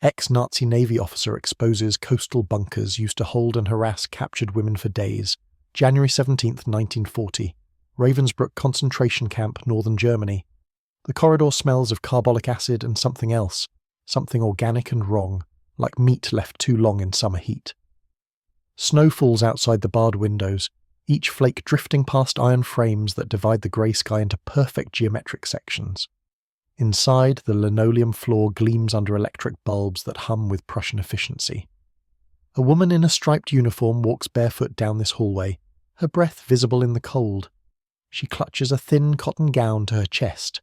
Ex-Nazi Navy officer exposes coastal bunkers used to hold and harass captured women for days. January 17, 1940. Ravensbrück Concentration Camp, northern Germany. The corridor smells of carbolic acid and something else, something organic and wrong, like meat left too long in summer heat. Snow falls outside the barred windows, each flake drifting past iron frames that divide the grey sky into perfect geometric sections. Inside, the linoleum floor gleams under electric bulbs that hum with Prussian efficiency. A woman in a striped uniform walks barefoot down this hallway, her breath visible in the cold. She clutches a thin cotton gown to her chest.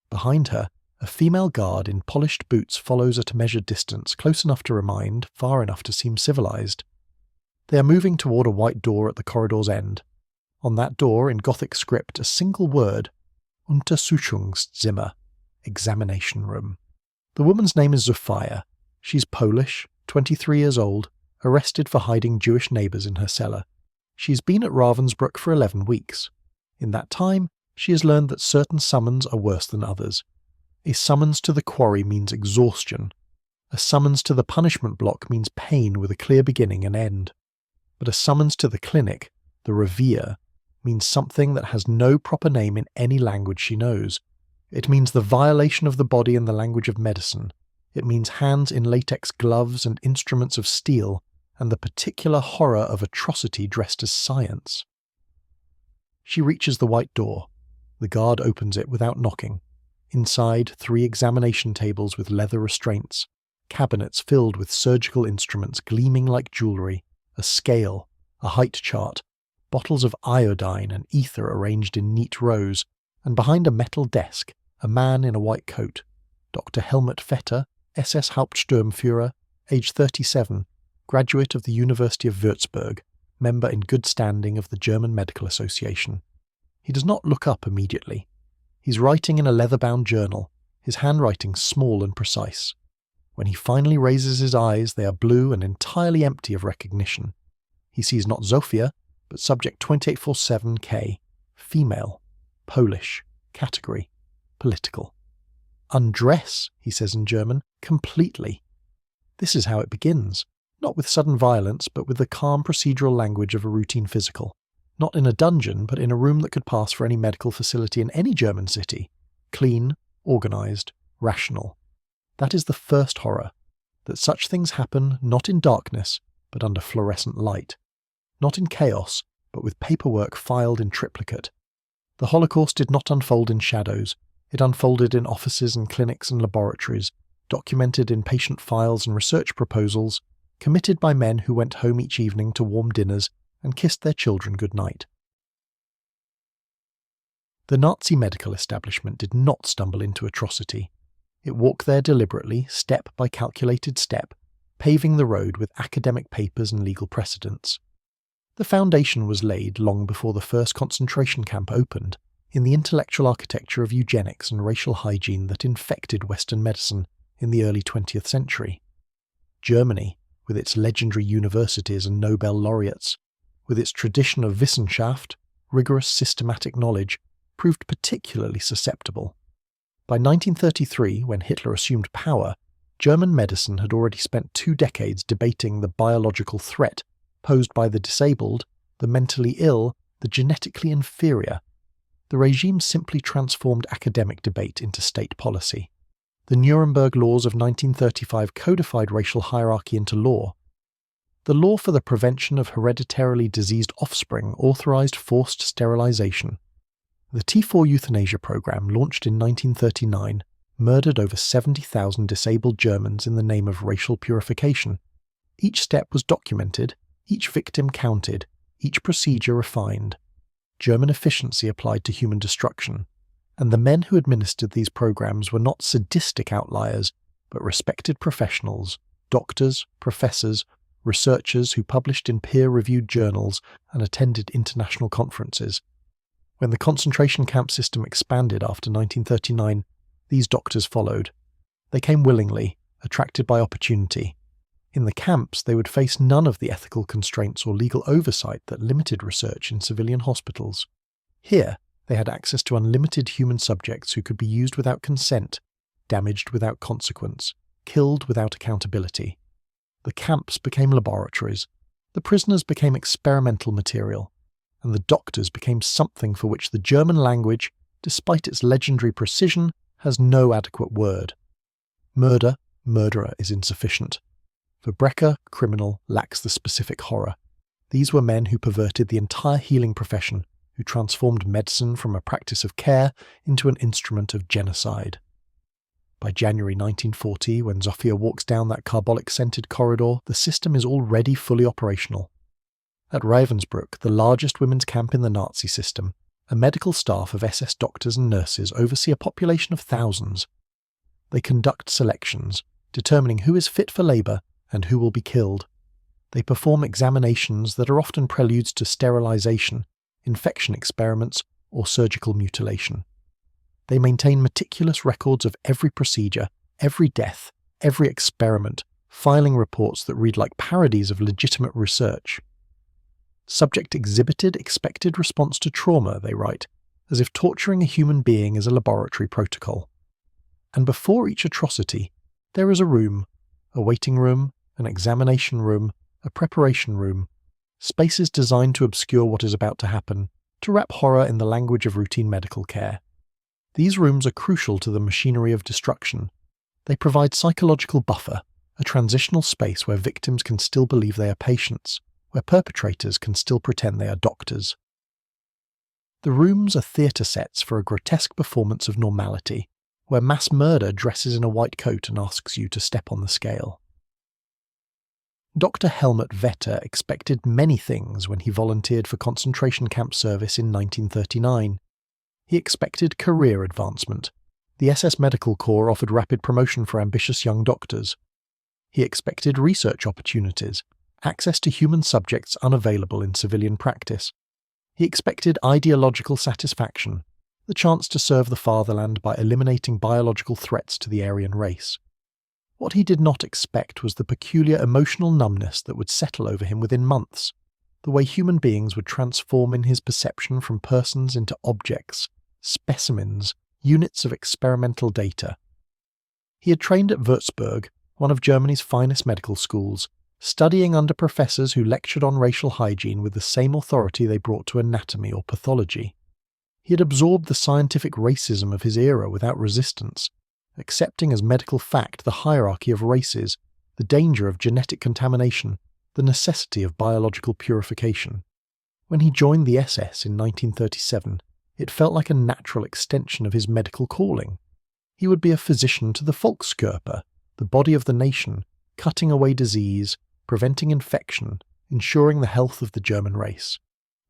Behind her, a female guard in polished boots follows at a measured distance, close enough to remind, far enough to seem civilized. They are moving toward a white door at the corridor's end. On that door, in Gothic script, a single word, Untersuchungszimmer, examination room. The woman's name is Zofia. She's Polish, 23 years old, arrested for hiding Jewish neighbours in her cellar. She's been at Ravensbrück for 11 weeks. In that time, she has learned that certain summons are worse than others. A summons to the quarry means exhaustion. A summons to the punishment block means pain with a clear beginning and end. But a summons to the clinic, the revier, means something that has no proper name in any language she knows. It means the violation of the body in the language of medicine. It means hands in latex gloves and instruments of steel, and the particular horror of atrocity dressed as science. She reaches the white door. The guard opens it without knocking. Inside, 3 examination tables with leather restraints, cabinets filled with surgical instruments gleaming like jewellery, a scale, a height chart, bottles of iodine and ether arranged in neat rows, and behind a metal desk, a man in a white coat, Dr. Helmut Vetter, SS Hauptsturmführer, age 37, graduate of the University of Würzburg, member in good standing of the German Medical Association. He does not look up immediately. He's writing in a leather-bound journal, his handwriting small and precise. When he finally raises his eyes, they are blue and entirely empty of recognition. He sees not Zofia, but subject 2847K, female, Polish, category, political. Undress, he says in German, completely. This is how it begins, not with sudden violence, but with the calm procedural language of a routine physical. Not in a dungeon, but in a room that could pass for any medical facility in any German city. Clean, organised, rational. That is the first horror, that such things happen not in darkness, but under fluorescent light. Not in chaos, but with paperwork filed in triplicate. The Holocaust did not unfold in shadows. It unfolded in offices and clinics and laboratories, documented in patient files and research proposals, committed by men who went home each evening to warm dinners and kissed their children good night. The Nazi medical establishment did not stumble into atrocity. It walked there deliberately, step by calculated step, paving the road with academic papers and legal precedents. The foundation was laid long before the first concentration camp opened, in the intellectual architecture of eugenics and racial hygiene that infected Western medicine in the early 20th century. Germany, with its legendary universities and Nobel laureates, with its tradition of Wissenschaft, rigorous systematic knowledge, proved particularly susceptible. By 1933, when Hitler assumed power, German medicine had already spent 2 decades debating the biological threat posed by the disabled, the mentally ill, the genetically inferior. The regime simply transformed academic debate into state policy. The Nuremberg laws of 1935 codified racial hierarchy into law. The law for the prevention of hereditarily diseased offspring authorized forced sterilization. The T4 euthanasia program, launched in 1939, murdered over 70,000 disabled Germans in the name of racial purification. Each step was documented, each victim counted, each procedure refined. German efficiency applied to human destruction, and the men who administered these programs were not sadistic outliers, but respected professionals, doctors, professors, researchers who published in peer-reviewed journals and attended international conferences. When the concentration camp system expanded after 1939, these doctors followed. They came willingly, attracted by opportunity. In the camps, they would face none of the ethical constraints or legal oversight that limited research in civilian hospitals. Here, they had access to unlimited human subjects who could be used without consent, damaged without consequence, killed without accountability. The camps became laboratories, the prisoners became experimental material, and the doctors became something for which the German language, despite its legendary precision, has no adequate word. Murderer is insufficient. Verbrecher, criminal, lacks the specific horror. These were men who perverted the entire healing profession, who transformed medicine from a practice of care into an instrument of genocide. By January 1940, when Zofia walks down that carbolic-scented corridor, the system is already fully operational. At Ravensbrück, the largest women's camp in the Nazi system, a medical staff of SS doctors and nurses oversee a population of thousands. They conduct selections, determining who is fit for labour and who will be killed. They perform examinations that are often preludes to sterilization, infection experiments, or surgical mutilation. They maintain meticulous records of every procedure, every death, every experiment, filing reports that read like parodies of legitimate research. Subject exhibited expected response to trauma, they write, as if torturing a human being is a laboratory protocol. And before each atrocity, there is a room, a waiting room, an examination room, a preparation room, spaces designed to obscure what is about to happen, to wrap horror in the language of routine medical care. These rooms are crucial to the machinery of destruction. They provide psychological buffer, a transitional space where victims can still believe they are patients, where perpetrators can still pretend they are doctors. The rooms are theatre sets for a grotesque performance of normality, where mass murder dresses in a white coat and asks you to step on the scale. Dr. Helmut Vetter expected many things when he volunteered for concentration camp service in 1939. He expected career advancement. The SS Medical Corps offered rapid promotion for ambitious young doctors. He expected research opportunities, access to human subjects unavailable in civilian practice. He expected ideological satisfaction, the chance to serve the fatherland by eliminating biological threats to the Aryan race. What he did not expect was the peculiar emotional numbness that would settle over him within months, the way human beings would transform in his perception from persons into objects, specimens, units of experimental data. He had trained at Würzburg, one of Germany's finest medical schools, studying under professors who lectured on racial hygiene with the same authority they brought to anatomy or pathology. He had absorbed the scientific racism of his era without resistance, accepting as medical fact the hierarchy of races, the danger of genetic contamination, the necessity of biological purification. When he joined the SS in 1937, it felt like a natural extension of his medical calling. He would be a physician to the Volkskörper, the body of the nation, cutting away disease, preventing infection, ensuring the health of the German race.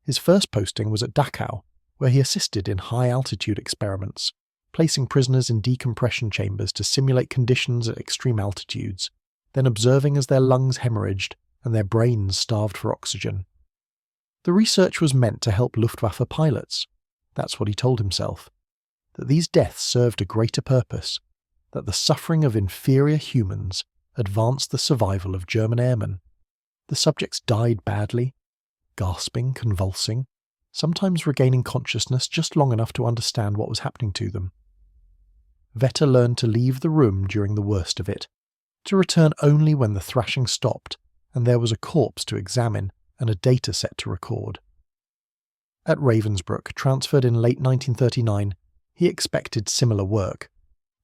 His first posting was at Dachau, where he assisted in high-altitude experiments, placing prisoners in decompression chambers to simulate conditions at extreme altitudes, then observing as their lungs hemorrhaged and their brains starved for oxygen. The research was meant to help Luftwaffe pilots. That's what he told himself. That these deaths served a greater purpose, that the suffering of inferior humans advanced the survival of German airmen. The subjects died badly, gasping, convulsing, sometimes regaining consciousness just long enough to understand what was happening to them. Vetter learned to leave the room during the worst of it, to return only when the thrashing stopped and there was a corpse to examine and a data set to record. At Ravensbrück, transferred in late 1939, he expected similar work.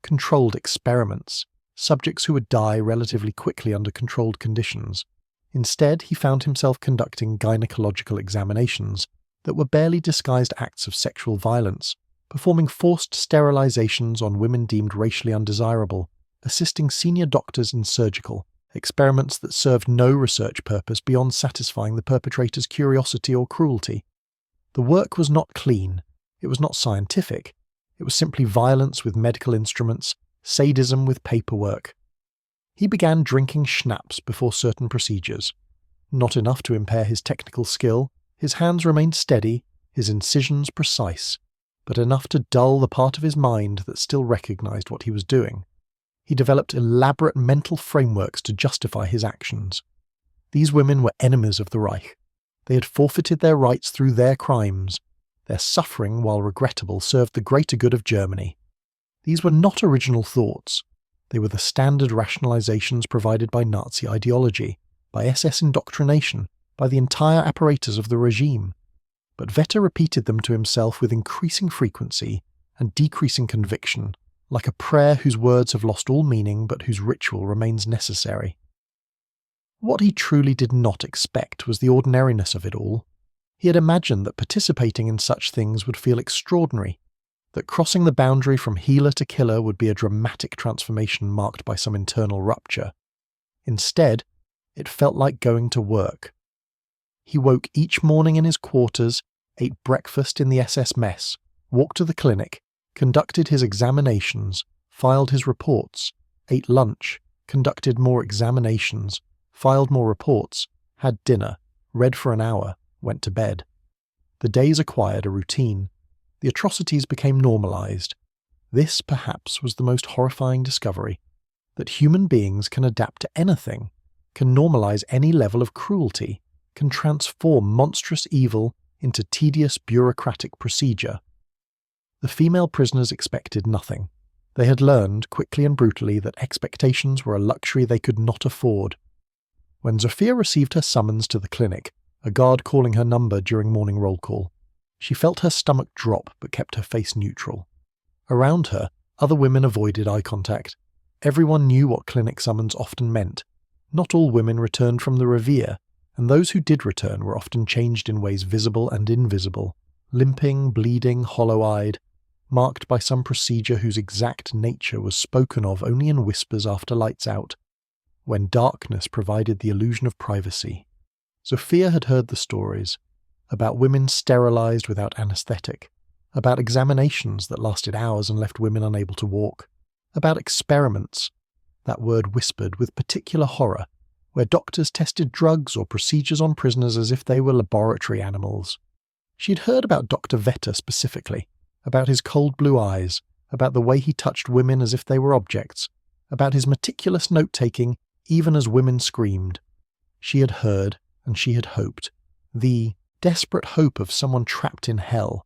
Controlled experiments, subjects who would die relatively quickly under controlled conditions. Instead, he found himself conducting gynecological examinations that were barely disguised acts of sexual violence, performing forced sterilizations on women deemed racially undesirable, assisting senior doctors in surgical experiments that served no research purpose beyond satisfying the perpetrator's curiosity or cruelty. The work was not clean, it was not scientific, it was simply violence with medical instruments, sadism with paperwork. He began drinking schnapps before certain procedures. Not enough to impair his technical skill, his hands remained steady, his incisions precise, but enough to dull the part of his mind that still recognized what he was doing. He developed elaborate mental frameworks to justify his actions. These women were enemies of the Reich. They had forfeited their rights through their crimes. Their suffering, while regrettable, served the greater good of Germany. These were not original thoughts. They were the standard rationalizations provided by Nazi ideology, by SS indoctrination, by the entire apparatus of the regime. But Vetter repeated them to himself with increasing frequency and decreasing conviction, like a prayer whose words have lost all meaning but whose ritual remains necessary. What he truly did not expect was the ordinariness of it all. He had imagined that participating in such things would feel extraordinary, that crossing the boundary from healer to killer would be a dramatic transformation marked by some internal rupture. Instead, it felt like going to work. He woke each morning in his quarters, ate breakfast in the SS mess, walked to the clinic, conducted his examinations, filed his reports, ate lunch, conducted more examinations, filed more reports, had dinner, read for an hour, went to bed. The days acquired a routine. The atrocities became normalized. This, perhaps, was the most horrifying discovery, that human beings can adapt to anything, can normalize any level of cruelty, can transform monstrous evil into tedious bureaucratic procedure. The female prisoners expected nothing. They had learned, quickly and brutally, that expectations were a luxury they could not afford. When Zofia received her summons to the clinic, a guard calling her number during morning roll call, she felt her stomach drop but kept her face neutral. Around her, other women avoided eye contact. Everyone knew what clinic summons often meant. Not all women returned from the reverie, and those who did return were often changed in ways visible and invisible, limping, bleeding, hollow-eyed, marked by some procedure whose exact nature was spoken of only in whispers after lights out, when darkness provided the illusion of privacy. Zofia had heard the stories about women sterilized without anesthetic, about examinations that lasted hours and left women unable to walk, about experiments, that word whispered with particular horror, where doctors tested drugs or procedures on prisoners as if they were laboratory animals. She'd heard about Dr. Vetter specifically, about his cold blue eyes, about the way he touched women as if they were objects, about his meticulous note-taking even as women screamed. She had heard, and she had hoped, the desperate hope of someone trapped in hell,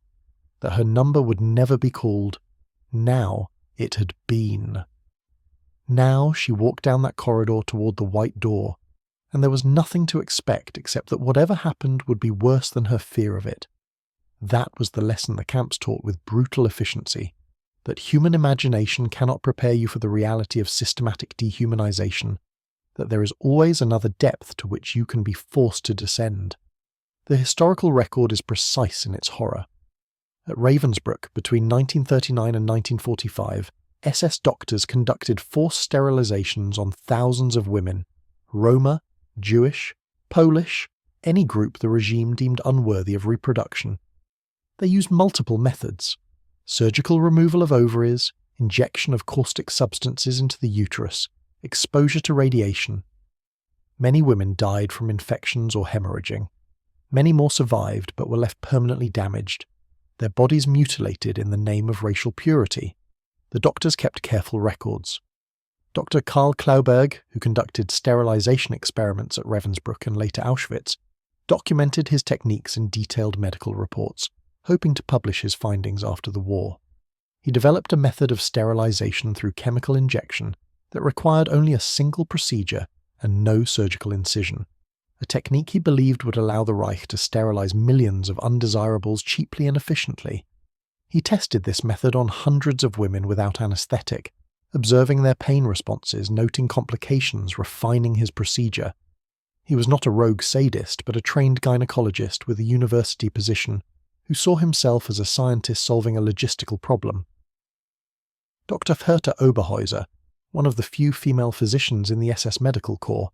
that her number would never be called. Now it had been. Now she walked down that corridor toward the white door, and there was nothing to expect except that whatever happened would be worse than her fear of it. That was the lesson the camps taught with brutal efficiency, that human imagination cannot prepare you for the reality of systematic dehumanization, that there is always another depth to which you can be forced to descend. The historical record is precise in its horror. At Ravensbrück, between 1939 and 1945, SS doctors conducted forced sterilizations on thousands of women, Roma, Jewish, Polish, any group the regime deemed unworthy of reproduction. They used multiple methods: surgical removal of ovaries, injection of caustic substances into the uterus, exposure to radiation. Many women died from infections or hemorrhaging. Many more survived but were left permanently damaged, their bodies mutilated in the name of racial purity. The doctors kept careful records. Dr. Karl Klauberg, who conducted sterilization experiments at Ravensbrück and later Auschwitz, documented his techniques in detailed medical reports, hoping to publish his findings after the war. He developed a method of sterilization through chemical injection that required only a single procedure and no surgical incision, a technique he believed would allow the Reich to sterilize millions of undesirables cheaply and efficiently. He tested this method on hundreds of women without anesthetic, observing their pain responses, noting complications, refining his procedure. He was not a rogue sadist, but a trained gynecologist with a university position, who saw himself as a scientist solving a logistical problem. Dr. Herta Oberhäuser, one of the few female physicians in the SS Medical Corps,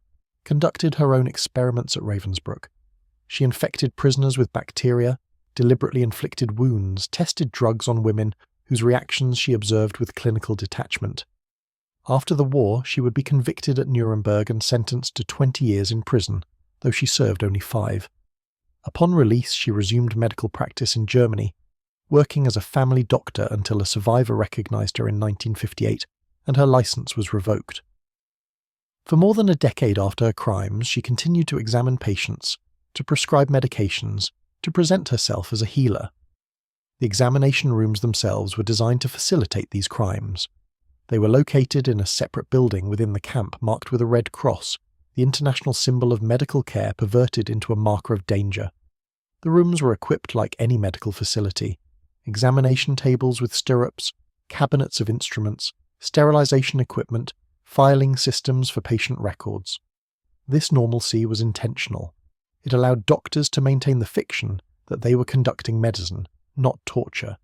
conducted her own experiments at Ravensbrück. She infected prisoners with bacteria, deliberately inflicted wounds, tested drugs on women whose reactions she observed with clinical detachment. After the war, she would be convicted at Nuremberg and sentenced to 20 years in prison, though she served only 5. Upon release, she resumed medical practice in Germany, working as a family doctor until a survivor recognized her in 1958 and her license was revoked. For more than a decade after her crimes, she continued to examine patients, to prescribe medications, to present herself as a healer. The examination rooms themselves were designed to facilitate these crimes. They were located in a separate building within the camp marked with a red cross, the international symbol of medical care perverted into a marker of danger. The rooms were equipped like any medical facility: examination tables with stirrups, cabinets of instruments, sterilization equipment, filing systems for patient records. This normalcy was intentional. It allowed doctors to maintain the fiction that they were conducting medicine, not torture.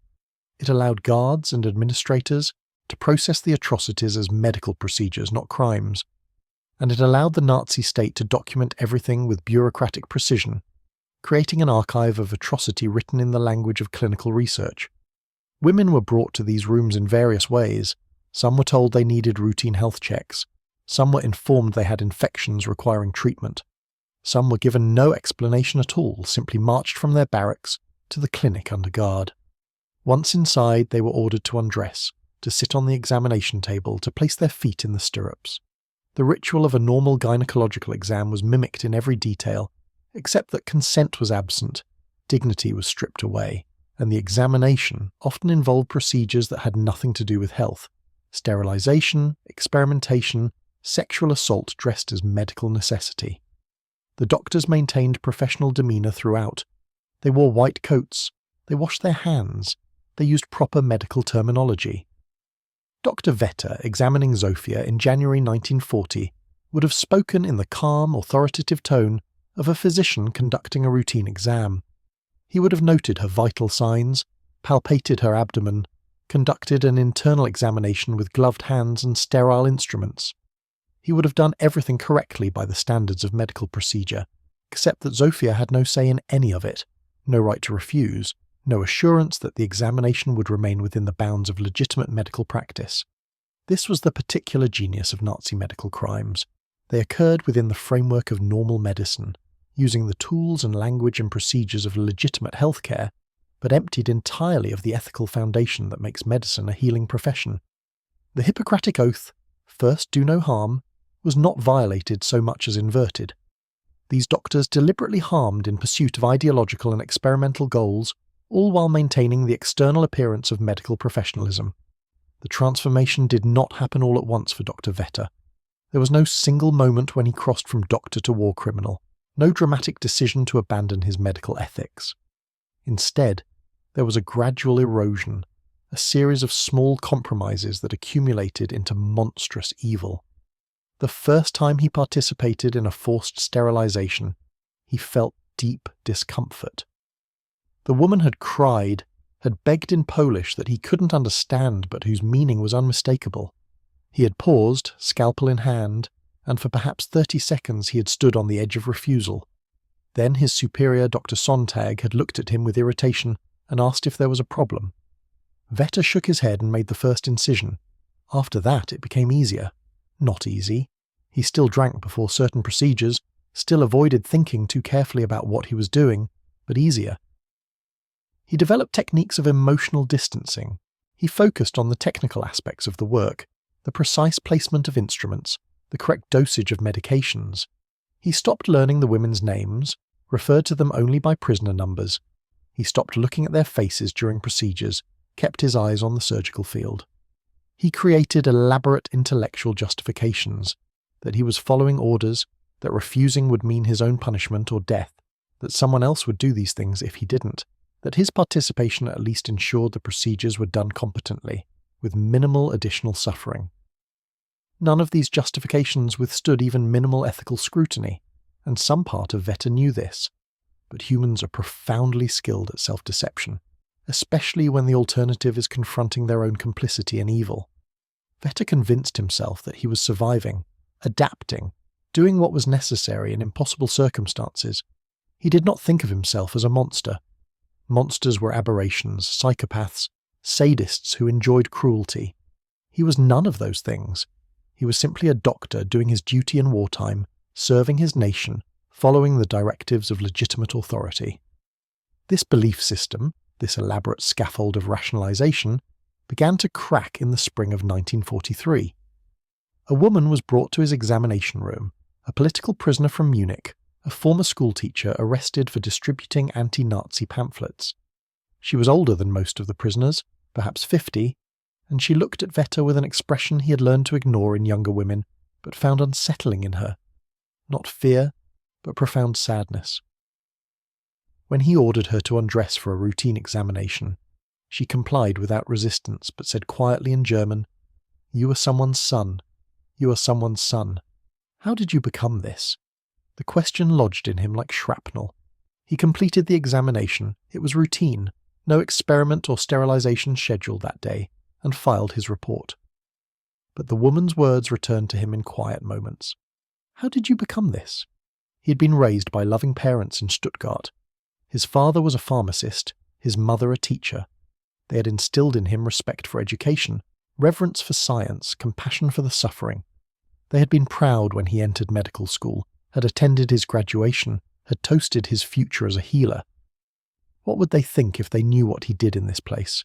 It allowed guards and administrators to process the atrocities as medical procedures, not crimes. And it allowed the Nazi state to document everything with bureaucratic precision, creating an archive of atrocity written in the language of clinical research. Women were brought to these rooms in various ways. Some were told they needed routine health checks. Some were informed they had infections requiring treatment. Some were given no explanation at all, simply marched from their barracks to the clinic under guard. Once inside, they were ordered to undress, to sit on the examination table, to place their feet in the stirrups. The ritual of a normal gynecological exam was mimicked in every detail, except that consent was absent, dignity was stripped away, and the examination often involved procedures that had nothing to do with health: sterilization, experimentation, sexual assault dressed as medical necessity. The doctors maintained professional demeanor throughout. They wore white coats, they washed their hands, they used proper medical terminology. Dr. Vetter, examining Zofia in January 1940, would have spoken in the calm, authoritative tone of a physician conducting a routine exam. He would have noted her vital signs, palpated her abdomen, conducted an internal examination with gloved hands and sterile instruments. He would have done everything correctly by the standards of medical procedure, except that Zofia had no say in any of it, no right to refuse, no assurance that the examination would remain within the bounds of legitimate medical practice. This was the particular genius of Nazi medical crimes. They occurred within the framework of normal medicine, using the tools and language and procedures of legitimate healthcare, but emptied entirely of the ethical foundation that makes medicine a healing profession. The Hippocratic Oath, "First do no harm," was not violated so much as inverted. These doctors deliberately harmed in pursuit of ideological and experimental goals, all while maintaining the external appearance of medical professionalism. The transformation did not happen all at once for Dr. Vetter. There was no single moment when he crossed from doctor to war criminal, no dramatic decision to abandon his medical ethics. Instead, there was a gradual erosion, a series of small compromises that accumulated into monstrous evil. The first time he participated in a forced sterilization, he felt deep discomfort. The woman had cried, had begged in Polish that he couldn't understand but whose meaning was unmistakable. He had paused, scalpel in hand, and for perhaps 30 seconds he had stood on the edge of refusal. Then his superior, Dr. Sontag, had looked at him with irritation and asked if there was a problem. Vetter shook his head and made the first incision. After that it became easier. Not easy. He still drank before certain procedures, still avoided thinking too carefully about what he was doing, but easier. He developed techniques of emotional distancing. He focused on the technical aspects of the work, the precise placement of instruments, the correct dosage of medications. He stopped learning the women's names, referred to them only by prisoner numbers. He stopped looking at their faces during procedures, kept his eyes on the surgical field. He created elaborate intellectual justifications, that he was following orders, that refusing would mean his own punishment or death, that someone else would do these things if he didn't, that his participation at least ensured the procedures were done competently, with minimal additional suffering. None of these justifications withstood even minimal ethical scrutiny, and some part of Vetter knew this. But humans are profoundly skilled at self-deception, especially when the alternative is confronting their own complicity in evil. Vetter convinced himself that he was surviving, adapting, doing what was necessary in impossible circumstances. He did not think of himself as a monster. Monsters were aberrations, psychopaths, sadists who enjoyed cruelty. He was none of those things. He was simply a doctor doing his duty in wartime, serving his nation, following the directives of legitimate authority. This belief system, this elaborate scaffold of rationalization, began to crack in the spring of 1943. A woman was brought to his examination room, a political prisoner from Munich, a former schoolteacher arrested for distributing anti-Nazi pamphlets. She was older than most of the prisoners, perhaps 50, and she looked at Vetter with an expression he had learned to ignore in younger women, but found unsettling in her. Not fear, but profound sadness. When he ordered her to undress for a routine examination, she complied without resistance, but said quietly in German, "You are someone's son. You are someone's son. How did you become this?" The question lodged in him like shrapnel. He completed the examination. It was routine, no experiment or sterilization scheduled that day, and filed his report. But the woman's words returned to him in quiet moments. How did you become this? He had been raised by loving parents in Stuttgart. His father was a pharmacist, his mother a teacher. They had instilled in him respect for education, reverence for science, compassion for the suffering. They had been proud when he entered medical school, had attended his graduation, had toasted his future as a healer. What would they think if they knew what he did in this place?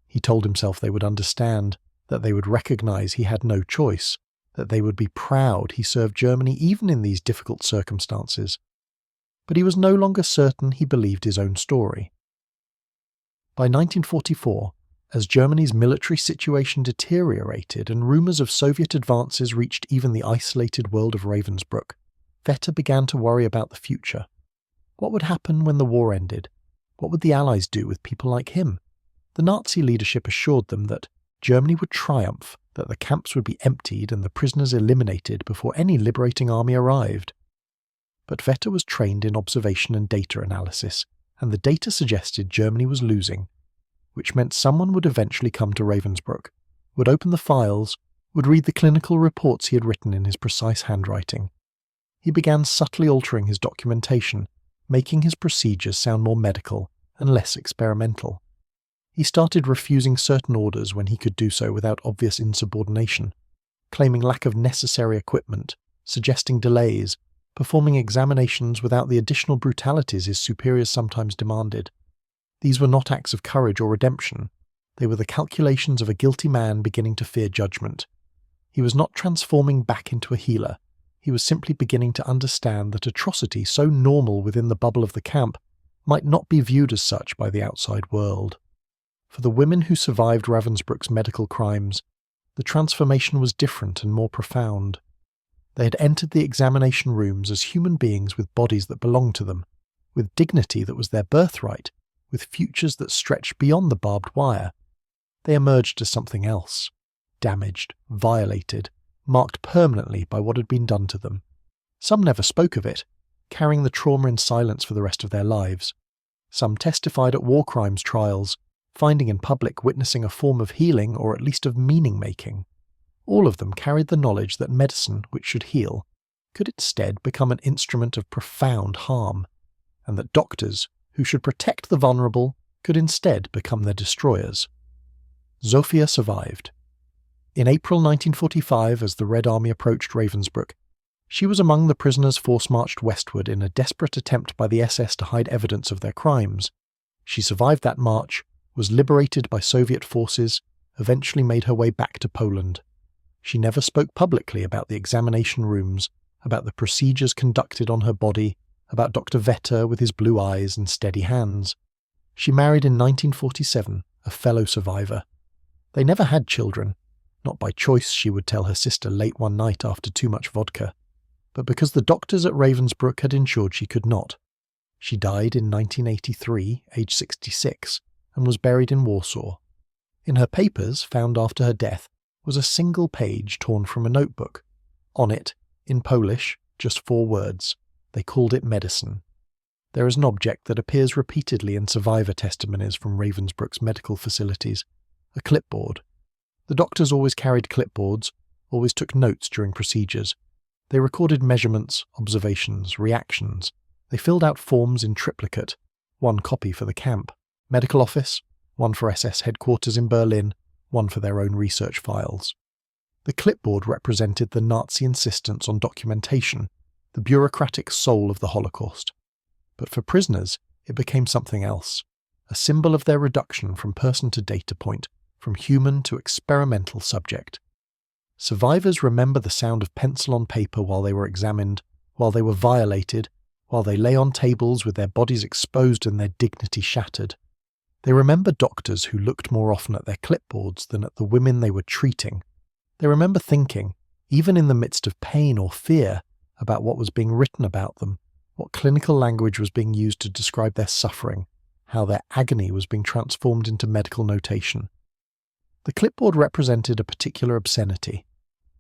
He told himself they would understand, that they would recognize he had no choice, that they would be proud he served Germany even in these difficult circumstances. But he was no longer certain he believed his own story. By 1944, as Germany's military situation deteriorated and rumours of Soviet advances reached even the isolated world of Ravensbrück, Vetter began to worry about the future. What would happen when the war ended? What would the Allies do with people like him? The Nazi leadership assured them that Germany would triumph, that the camps would be emptied and the prisoners eliminated before any liberating army arrived. But Vetter was trained in observation and data analysis, and the data suggested Germany was losing, which meant someone would eventually come to Ravensbrück, would open the files, would read the clinical reports he had written in his precise handwriting. He began subtly altering his documentation, making his procedures sound more medical and less experimental. He started refusing certain orders when he could do so without obvious insubordination, claiming lack of necessary equipment, suggesting delays, performing examinations without the additional brutalities his superiors sometimes demanded. These were not acts of courage or redemption. They were the calculations of a guilty man beginning to fear judgment. He was not transforming back into a healer. He was simply beginning to understand that atrocity so normal within the bubble of the camp might not be viewed as such by the outside world. For the women who survived Ravensbrück's medical crimes, the transformation was different and more profound. They had entered the examination rooms as human beings with bodies that belonged to them, with dignity that was their birthright, with futures that stretched beyond the barbed wire. They emerged as something else, damaged, violated, marked permanently by what had been done to them. Some never spoke of it, carrying the trauma in silence for the rest of their lives. Some testified at war crimes trials, finding in public witnessing a form of healing or at least of meaning-making. All of them carried the knowledge that medicine, which should heal, could instead become an instrument of profound harm, and that doctors, who should protect the vulnerable, could instead become their destroyers. Zofia survived. In April 1945, as the Red Army approached Ravensbrück, she was among the prisoners force-marched westward in a desperate attempt by the SS to hide evidence of their crimes. She survived that march, was liberated by Soviet forces, eventually made her way back to Poland. She never spoke publicly about the examination rooms, about the procedures conducted on her body, about Dr. Vetter with his blue eyes and steady hands. She married in 1947, a fellow survivor. They never had children, not by choice, she would tell her sister late one night after too much vodka, but because the doctors at Ravensbrück had ensured she could not. She died in 1983, aged 66, and was buried in Warsaw. In her papers, found after her death, was a single page torn from a notebook. On it, in Polish, just 4 words. They called it medicine. There is an object that appears repeatedly in survivor testimonies from Ravensbrück's medical facilities, a clipboard. The doctors always carried clipboards, always took notes during procedures. They recorded measurements, observations, reactions. They filled out forms in triplicate, 1 copy for the camp, medical office, 1 for SS headquarters in Berlin, 1 for their own research files. The clipboard represented the Nazi insistence on documentation, the bureaucratic soul of the Holocaust. But for prisoners, it became something else, a symbol of their reduction from person to data point, from human to experimental subject. Survivors remember the sound of pencil on paper while they were examined, while they were violated, while they lay on tables with their bodies exposed and their dignity shattered. They remember doctors who looked more often at their clipboards than at the women they were treating. They remember thinking, even in the midst of pain or fear, about what was being written about them, what clinical language was being used to describe their suffering, how their agony was being transformed into medical notation. The clipboard represented a particular obscenity,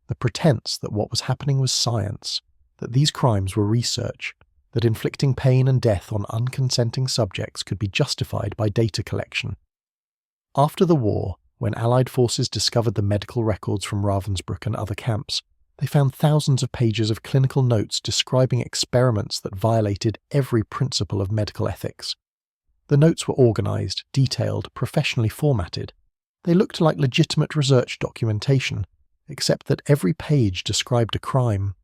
the pretense that what was happening was science, that these crimes were research, that inflicting pain and death on unconsenting subjects could be justified by data collection. After the war, when Allied forces discovered the medical records from Ravensbrück and other camps, they found thousands of pages of clinical notes describing experiments that violated every principle of medical ethics. The notes were organized, detailed, professionally formatted. They looked like legitimate research documentation, except that every page described a crime.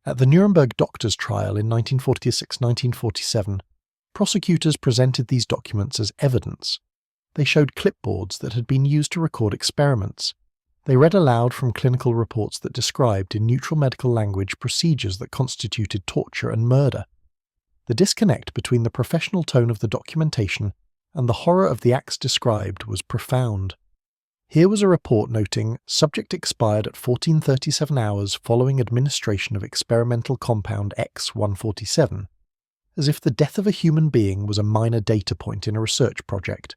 At the Nuremberg doctors' trial in 1946-1947, prosecutors presented these documents as evidence. They showed clipboards that had been used to record experiments. They read aloud from clinical reports that described in neutral medical language procedures that constituted torture and murder. The disconnect between the professional tone of the documentation and the horror of the acts described was profound. Here was a report noting subject expired at 1437 hours following administration of experimental compound X147, as if the death of a human being was a minor data point in a research project.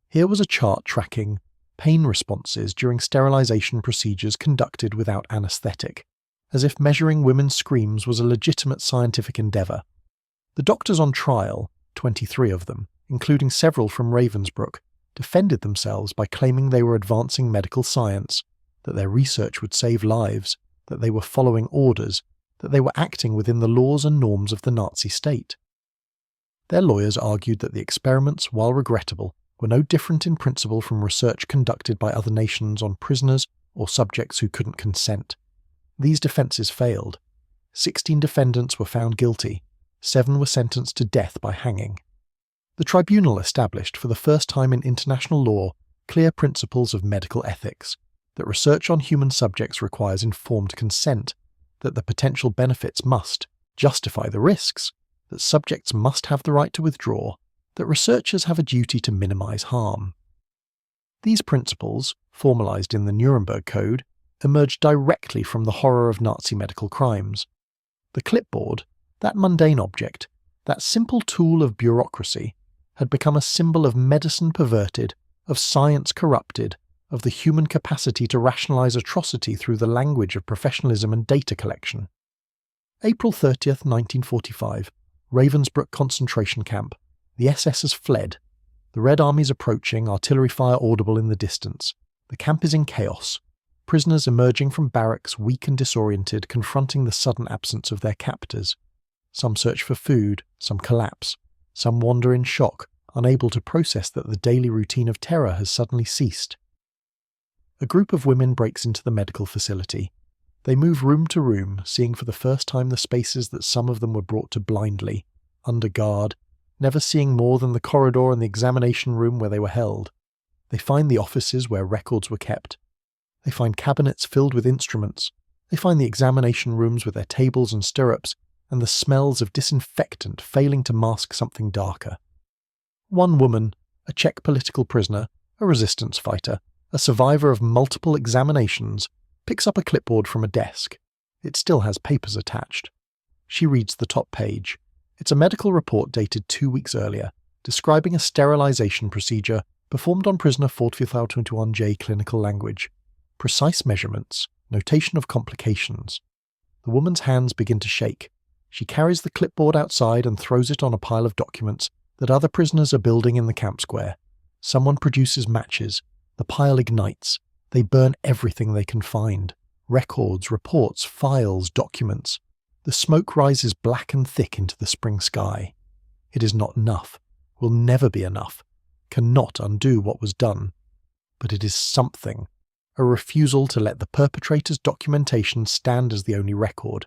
Here was a chart tracking pain responses during sterilization procedures conducted without anesthetic, as if measuring women's screams was a legitimate scientific endeavour. The doctors on trial, 23 of them, including several from Ravensbrück, defended themselves by claiming they were advancing medical science, that their research would save lives, that they were following orders, that they were acting within the laws and norms of the Nazi state. Their lawyers argued that the experiments, while regrettable, were no different in principle from research conducted by other nations on prisoners or subjects who couldn't consent. These defences failed. 16 defendants were found guilty. 7 were sentenced to death by hanging. The tribunal established for the first time in international law clear principles of medical ethics, that research on human subjects requires informed consent, that the potential benefits must justify the risks, that subjects must have the right to withdraw, that researchers have a duty to minimize harm. These principles, formalized in the Nuremberg Code, emerged directly from the horror of Nazi medical crimes. The clipboard, that mundane object, that simple tool of bureaucracy, had become a symbol of medicine perverted, of science corrupted, of the human capacity to rationalize atrocity through the language of professionalism and data collection. April 30th, 1945, Ravensbrück Concentration Camp. The SS has fled. The Red Army's approaching, artillery fire audible in the distance. The camp is in chaos. Prisoners emerging from barracks, weak and disoriented, confronting the sudden absence of their captors. Some search for food, some collapse. Some wander in shock, unable to process that the daily routine of terror has suddenly ceased. A group of women breaks into the medical facility. They move room to room, seeing for the first time the spaces that some of them were brought to blindly, under guard, never seeing more than the corridor and the examination room where they were held. They find the offices where records were kept. They find cabinets filled with instruments. They find the examination rooms with their tables and stirrups, and the smells of disinfectant failing to mask something darker. One woman, a Czech political prisoner, a resistance fighter, a survivor of multiple examinations, picks up a clipboard from a desk. It still has papers attached. She reads the top page. It's a medical report dated 2 weeks earlier, describing a sterilization procedure performed on prisoner 4421J clinical language. Precise measurements, notation of complications. The woman's hands begin to shake. She carries the clipboard outside and throws it on a pile of documents that other prisoners are building in the camp square. Someone produces matches. The pile ignites. They burn everything they can find. Records, reports, files, documents. The smoke rises black and thick into the spring sky. It is not enough. Will never be enough. Cannot undo what was done. But it is something. A refusal to let the perpetrator's documentation stand as the only record.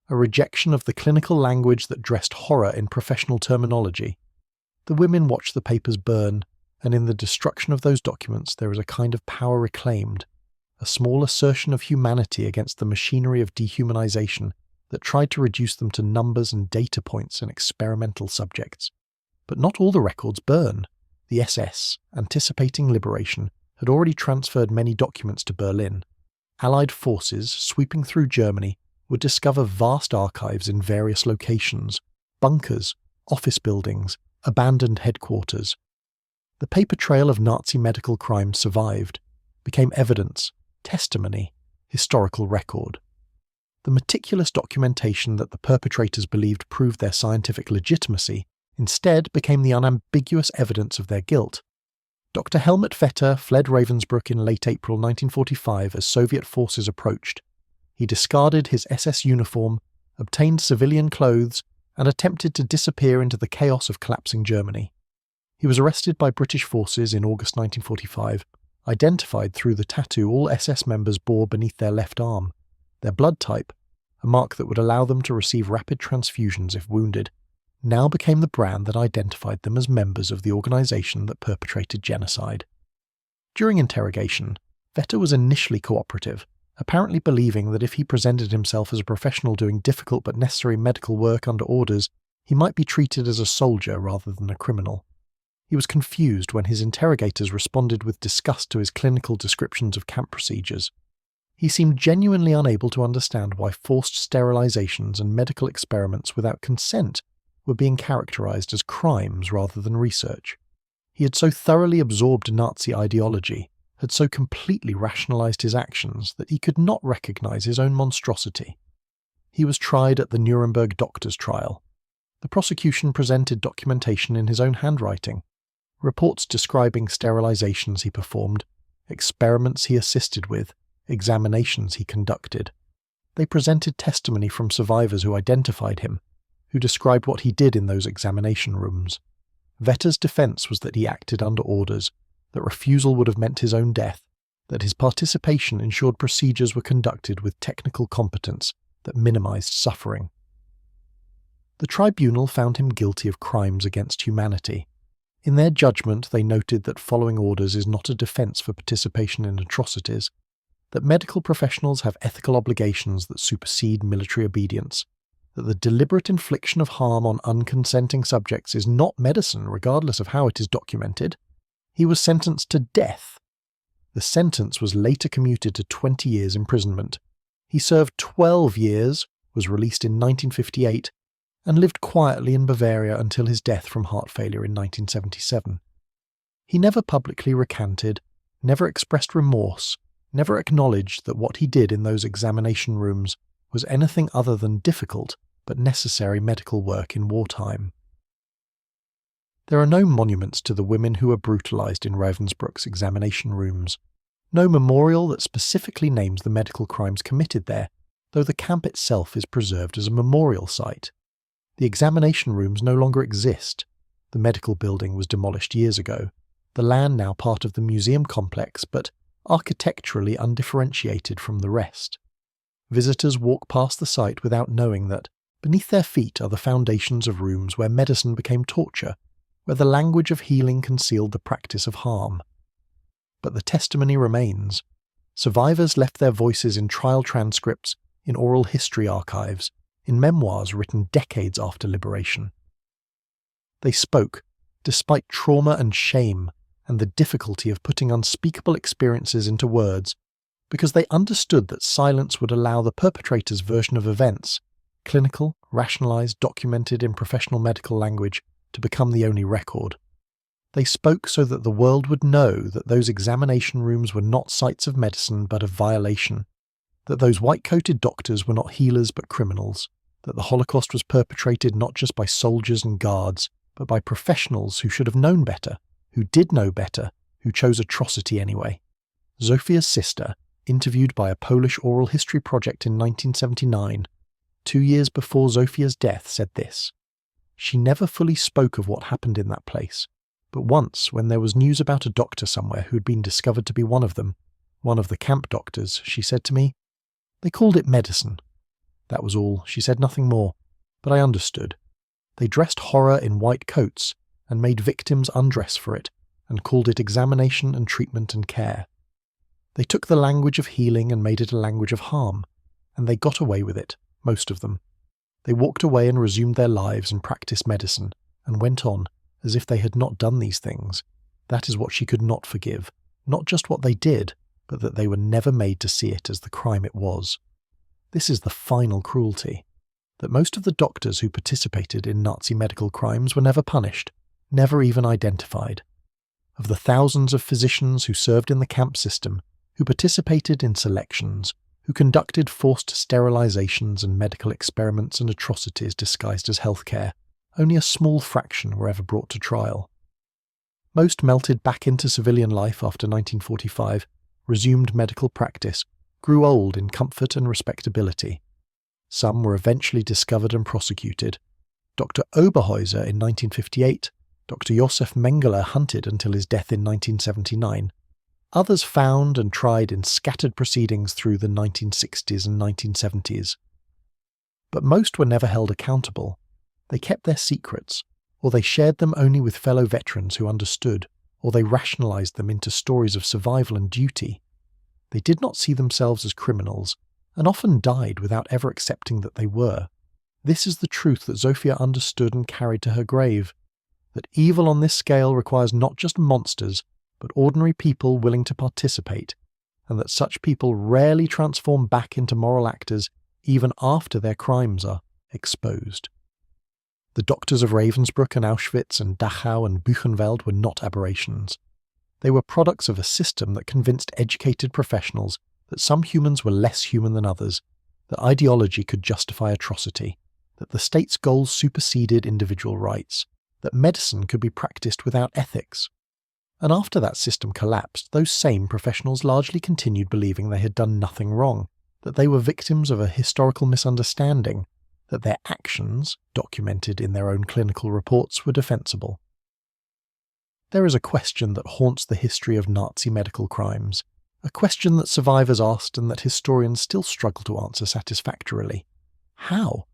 A rejection of the clinical language that dressed horror in professional terminology. The women watch the papers burn, and in the destruction of those documents there is a kind of power reclaimed, a small assertion of humanity against the machinery of dehumanization that tried to reduce them to numbers and data points and experimental subjects. But not all the records burn. the SS, anticipating liberation, had already transferred many documents to Berlin. Allied forces sweeping through Germany would discover vast archives in various locations, bunkers, office buildings, abandoned headquarters. The paper trail of Nazi medical crimes survived, became evidence, testimony, historical record. The meticulous documentation that the perpetrators believed proved their scientific legitimacy instead became the unambiguous evidence of their guilt. Dr. Helmut Vetter fled Ravensbrück in late April 1945 as Soviet forces approached. He discarded his SS uniform, obtained civilian clothes, and attempted to disappear into the chaos of collapsing Germany. He was arrested by British forces in August 1945, identified through the tattoo all SS members bore beneath their left arm, their blood type, a mark that would allow them to receive rapid transfusions if wounded, now became the brand that identified them as members of the organisation that perpetrated genocide. During interrogation, Vetter was initially cooperative, apparently believing that if he presented himself as a professional doing difficult but necessary medical work under orders, he might be treated as a soldier rather than a criminal. He was confused when his interrogators responded with disgust to his clinical descriptions of camp procedures. He seemed genuinely unable to understand why forced sterilizations and medical experiments without consent were being characterized as crimes rather than research. He had so thoroughly absorbed Nazi ideology, had so completely rationalized his actions that he could not recognize his own monstrosity. He was tried at the Nuremberg doctor's trial. The prosecution presented documentation in his own handwriting, reports describing sterilizations he performed, experiments he assisted with, examinations he conducted. They presented testimony from survivors who identified him, who described what he did in those examination rooms. Vetter's defense was that he acted under orders, that refusal would have meant his own death, that his participation ensured procedures were conducted with technical competence that minimized suffering. The tribunal found him guilty of crimes against humanity. In their judgment, they noted that following orders is not a defense for participation in atrocities, that medical professionals have ethical obligations that supersede military obedience, that the deliberate infliction of harm on unconsenting subjects is not medicine regardless of how it is documented. He was sentenced to death. The sentence was later commuted to 20 years imprisonment. He served 12 years, was released in 1958, and lived quietly in Bavaria until his death from heart failure in 1977. He never publicly recanted, never expressed remorse, never acknowledged that what he did in those examination rooms was anything other than difficult but necessary medical work in wartime. There are no monuments to the women who were brutalized in Ravensbrück's examination rooms, no memorial that specifically names the medical crimes committed there, though the camp itself is preserved as a memorial site. The examination rooms no longer exist. The medical building was demolished years ago, the land now part of the museum complex, but architecturally undifferentiated from the rest. Visitors walk past the site without knowing that beneath their feet are the foundations of rooms where medicine became torture, where the language of healing concealed the practice of harm. But the testimony remains. Survivors left their voices in trial transcripts, in oral history archives, in memoirs written decades after liberation. They spoke, despite trauma and shame and the difficulty of putting unspeakable experiences into words, because they understood that silence would allow the perpetrator's version of events, clinical, rationalized, documented in professional medical language, to become the only record. They spoke so that the world would know that those examination rooms were not sites of medicine but of violation, that those white-coated doctors were not healers but criminals, that the Holocaust was perpetrated not just by soldiers and guards, but by professionals who should have known better, who did know better, who chose atrocity anyway. Zofia's sister, interviewed by a Polish oral history project in 1979, 2 years before Zofia's death, said this. She never fully spoke of what happened in that place, but once, when there was news about a doctor somewhere who had been discovered to be one of them, one of the camp doctors, she said to me, "They called it medicine." That was all. She said nothing more, but I understood. They dressed horror in white coats and made victims undress for it, and called it examination and treatment and care. They took the language of healing and made it a language of harm, and they got away with it, most of them. They walked away and resumed their lives and practiced medicine, and went on, as if they had not done these things. That is what she could not forgive, not just what they did, but that they were never made to see it as the crime it was. This is the final cruelty, that most of the doctors who participated in Nazi medical crimes were never punished, never even identified. Of the thousands of physicians who served in the camp system, who participated in selections, who conducted forced sterilizations and medical experiments and atrocities disguised as healthcare, only a small fraction were ever brought to trial. Most melted back into civilian life after 1945, resumed medical practice, grew old in comfort and respectability. Some were eventually discovered and prosecuted. Dr. Oberhäuser in 1958, Dr. Josef Mengele hunted until his death in 1979. Others found and tried in scattered proceedings through the 1960s and 1970s. But most were never held accountable. They kept their secrets, or they shared them only with fellow veterans who understood, or they rationalized them into stories of survival and duty. They did not see themselves as criminals, and often died without ever accepting that they were. This is the truth that Zofia understood and carried to her grave, that evil on this scale requires not just monsters, but ordinary people willing to participate, and that such people rarely transform back into moral actors even after their crimes are exposed. The doctors of Ravensbrück and Auschwitz and Dachau and Buchenwald were not aberrations. They were products of a system that convinced educated professionals that some humans were less human than others, that ideology could justify atrocity, that the state's goals superseded individual rights, that medicine could be practiced without ethics. And after that system collapsed, those same professionals largely continued believing they had done nothing wrong, that they were victims of a historical misunderstanding, that their actions, documented in their own clinical reports, were defensible. There is a question that haunts the history of Nazi medical crimes, a question that survivors asked and that historians still struggle to answer satisfactorily. How?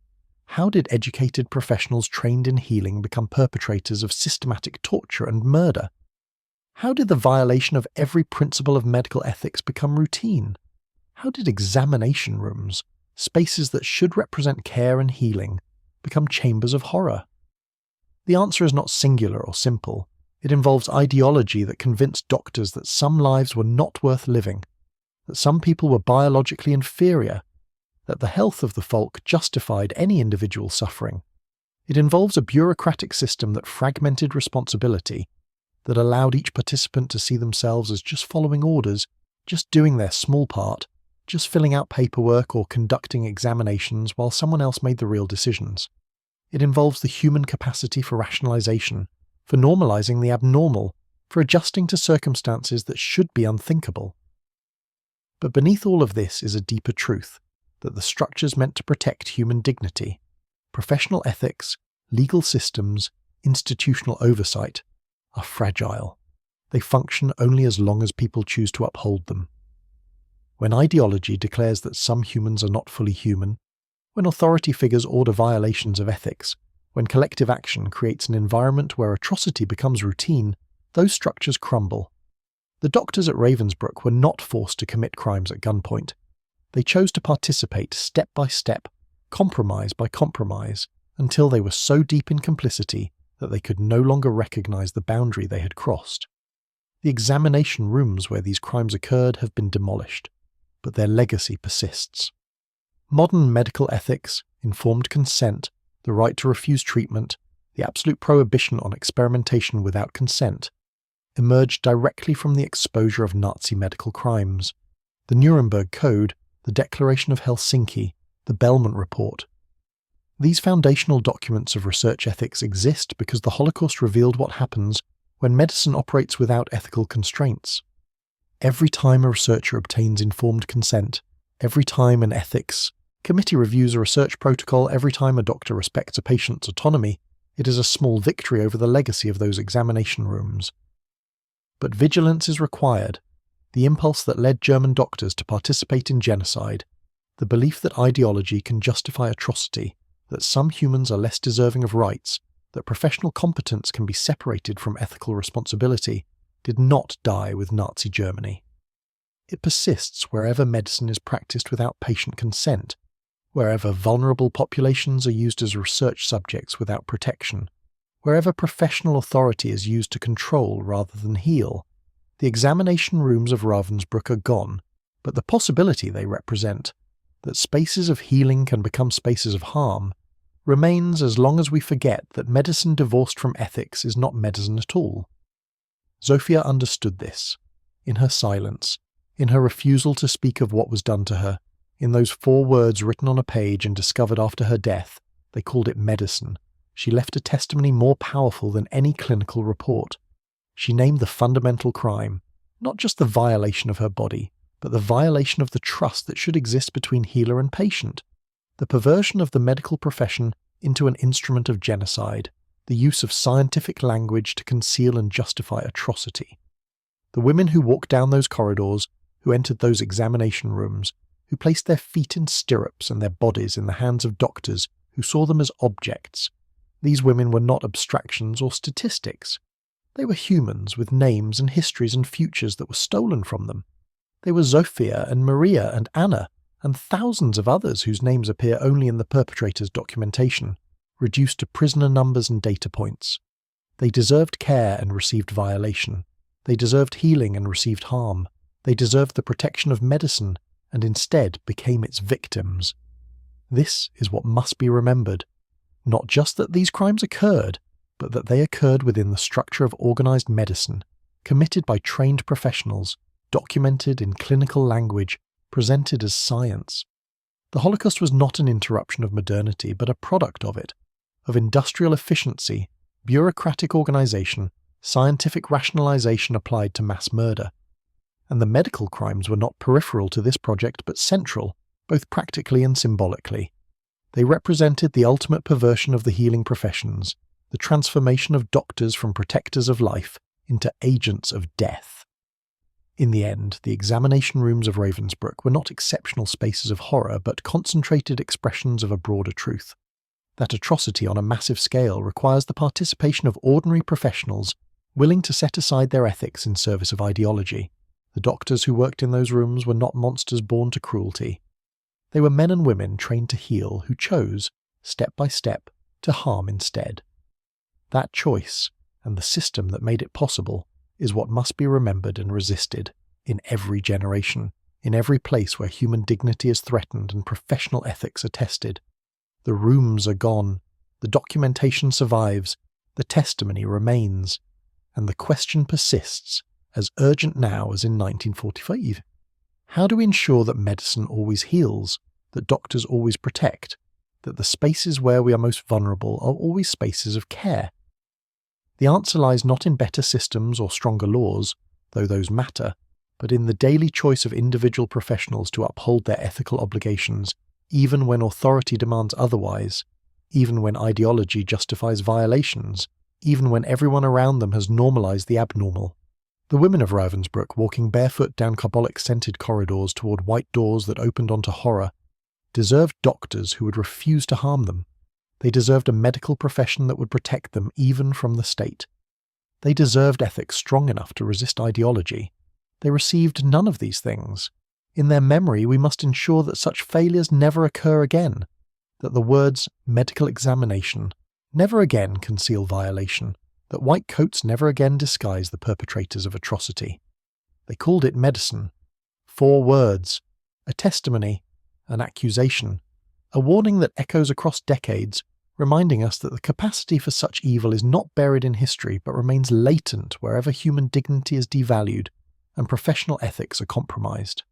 How did educated professionals trained in healing become perpetrators of systematic torture and murder? How did the violation of every principle of medical ethics become routine? How did examination rooms, spaces that should represent care and healing, become chambers of horror? The answer is not singular or simple. It involves ideology that convinced doctors that some lives were not worth living, that some people were biologically inferior, that the health of the folk justified any individual suffering. It involves a bureaucratic system that fragmented responsibility, that allowed each participant to see themselves as just following orders, just doing their small part, just filling out paperwork or conducting examinations while someone else made the real decisions. It involves the human capacity for rationalization, for normalizing the abnormal, for adjusting to circumstances that should be unthinkable. But beneath all of this is a deeper truth, that the structures meant to protect human dignity, professional ethics, legal systems, institutional oversight, are fragile. They function only as long as people choose to uphold them. When ideology declares that some humans are not fully human, when authority figures order violations of ethics, when collective action creates an environment where atrocity becomes routine, those structures crumble. The doctors at Ravensbrück were not forced to commit crimes at gunpoint. They chose to participate step by step, compromise by compromise, until they were so deep in complicity that they could no longer recognize the boundary they had crossed. The examination rooms where these crimes occurred have been demolished, but their legacy persists. Modern medical ethics, informed consent, the right to refuse treatment, the absolute prohibition on experimentation without consent, emerged directly from the exposure of Nazi medical crimes. The Nuremberg Code, the Declaration of Helsinki, the Bellman Report. These foundational documents of research ethics exist because the Holocaust revealed what happens when medicine operates without ethical constraints. Every time a researcher obtains informed consent, every time an ethics committee reviews a research protocol, every time a doctor respects a patient's autonomy, it is a small victory over the legacy of those examination rooms. But vigilance is required. The impulse that led German doctors to participate in genocide, the belief that ideology can justify atrocity, that some humans are less deserving of rights, that professional competence can be separated from ethical responsibility, did not die with Nazi Germany. It persists wherever medicine is practiced without patient consent, wherever vulnerable populations are used as research subjects without protection, Wherever professional authority is used to control rather than heal, the examination rooms of Ravensbrück are gone, but the possibility they represent, that spaces of healing can become spaces of harm, remains as long as we forget that medicine divorced from ethics is not medicine at all. Zofia understood this, in her silence, in her refusal to speak of what was done to her, in those 4 words written on a page and discovered after her death. They called it medicine. She left a testimony more powerful than any clinical report. She named the fundamental crime, not just the violation of her body, but the violation of the trust that should exist between healer and patient, the perversion of the medical profession into an instrument of genocide, the use of scientific language to conceal and justify atrocity. The women who walked down those corridors, who entered those examination rooms, who placed their feet in stirrups and their bodies in the hands of doctors who saw them as objects, these women were not abstractions or statistics. They were humans with names and histories and futures that were stolen from them. They were Zofia and Maria and Anna, and thousands of others whose names appear only in the perpetrator's documentation, reduced to prisoner numbers and data points. They deserved care and received violation. They deserved healing and received harm. They deserved the protection of medicine and instead became its victims. This is what must be remembered. Not just that these crimes occurred, but that they occurred within the structure of organized medicine, committed by trained professionals, documented in clinical language, presented as science. The Holocaust was not an interruption of modernity, but a product of it, of industrial efficiency, bureaucratic organization, scientific rationalization applied to mass murder. And the medical crimes were not peripheral to this project, but central, both practically and symbolically. They represented the ultimate perversion of the healing professions, the transformation of doctors from protectors of life into agents of death. In the end, the examination rooms of Ravensbrück were not exceptional spaces of horror, but concentrated expressions of a broader truth. That atrocity on a massive scale requires the participation of ordinary professionals willing to set aside their ethics in service of ideology. The doctors who worked in those rooms were not monsters born to cruelty. They were men and women trained to heal who chose, step by step, to harm instead. That choice, and the system that made it possible, is what must be remembered and resisted in every generation, in every place where human dignity is threatened and professional ethics are tested. The rooms are gone, the documentation survives, the testimony remains, and the question persists, as urgent now as in 1945. How do we ensure that medicine always heals, that doctors always protect, that the spaces where we are most vulnerable are always spaces of care? The answer lies not in better systems or stronger laws, though those matter, but in the daily choice of individual professionals to uphold their ethical obligations, even when authority demands otherwise, even when ideology justifies violations, even when everyone around them has normalized the abnormal. The women of Ravensbrück, walking barefoot down carbolic-scented corridors toward white doors that opened onto horror, deserved doctors who would refuse to harm them. They deserved a medical profession that would protect them even from the state. They deserved ethics strong enough to resist ideology. They received none of these things. In their memory, we must ensure that such failures never occur again, that the words medical examination never again conceal violation, that white coats never again disguise the perpetrators of atrocity. They called it medicine. 4 words, a testimony, an accusation, a warning that echoes across decades, reminding us that the capacity for such evil is not buried in history but remains latent wherever human dignity is devalued and professional ethics are compromised.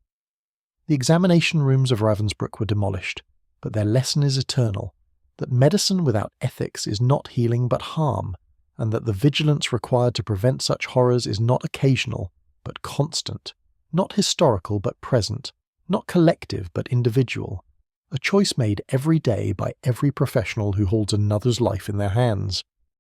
The examination rooms of Ravensbrück were demolished, but their lesson is eternal, that medicine without ethics is not healing but harm, and that the vigilance required to prevent such horrors is not occasional but constant, not historical but present, not collective but individual, a choice made every day by every professional who holds another's life in their hands.